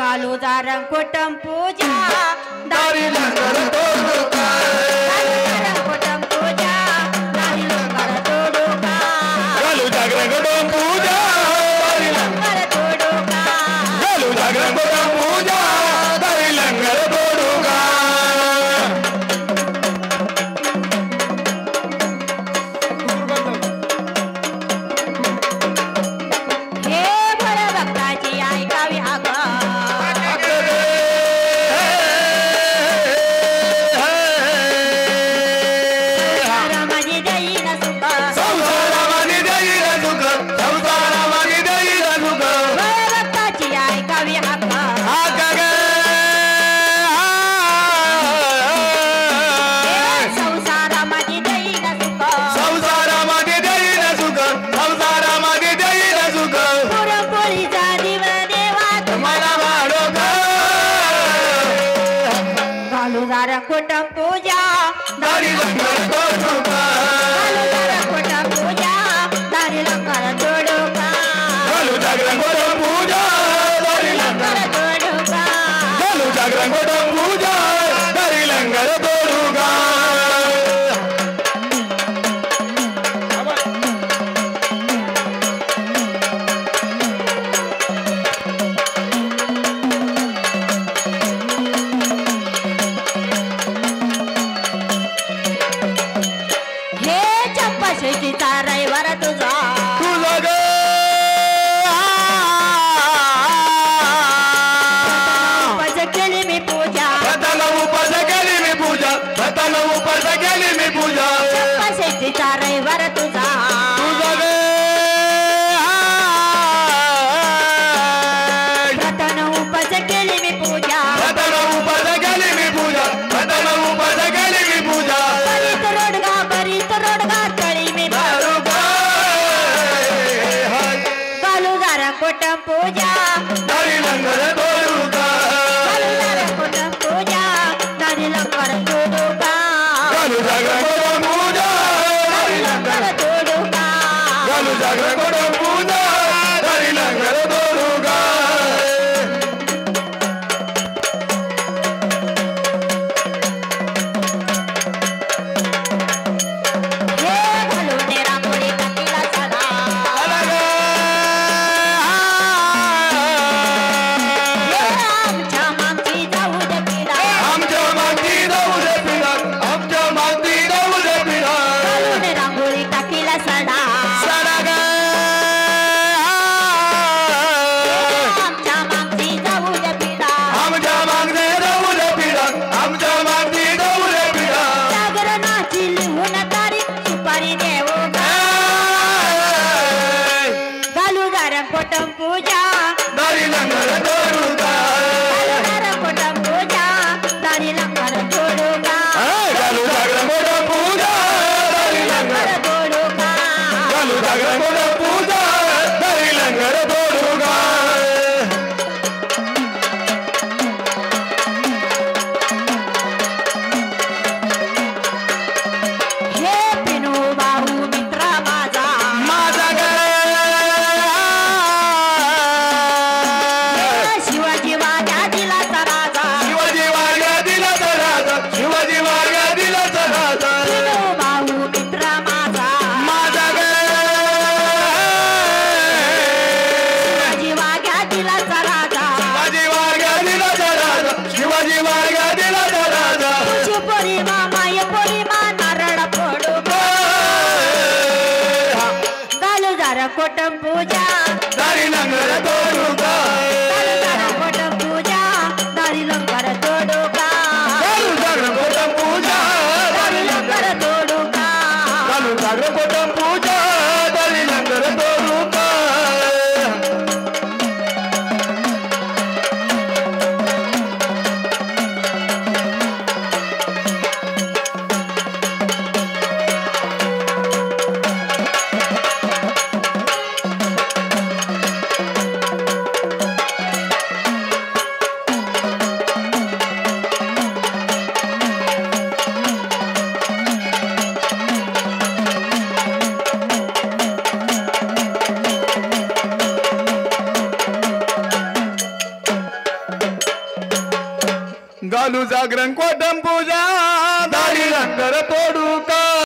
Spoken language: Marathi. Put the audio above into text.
घालू जारंग कुटुंब पूजा दारी लंगर तोडू का घालू जारंग कुटुंब पूजा दारी लंगर तोडू का घालू जागरण कुटुंब पूजा दारी लंगर तोडू का घालू जागरण कुटुंब पूजा दारी लंगर तोडू का हे भोळे भक्ताची ऐकावी हाक माझी देईन सुख संसारामध्ये देईल सुख संसारामध्ये देईल सुख भोळे भक्ताची ऐकावी हाक हाक गे संसारामध्ये देईन सुख संसारामध्ये देईल सुख संसारामध्ये देईल सुख पुरणपोळीचा दिव देवा मला वाढो ग घालू जारंग कुटुंब पूजा दारी लंगर तोडू का घालू जारंग कुटुंब पूजा दारी लंगर तोडू का घालू जागरण कुटुंब पूजा दारी लंगर तोडू का घालू जागरण कुटुंब पूजा दारी लंगर तोडू का घालू जागरण कोटम पूजा दाढी लंगर तो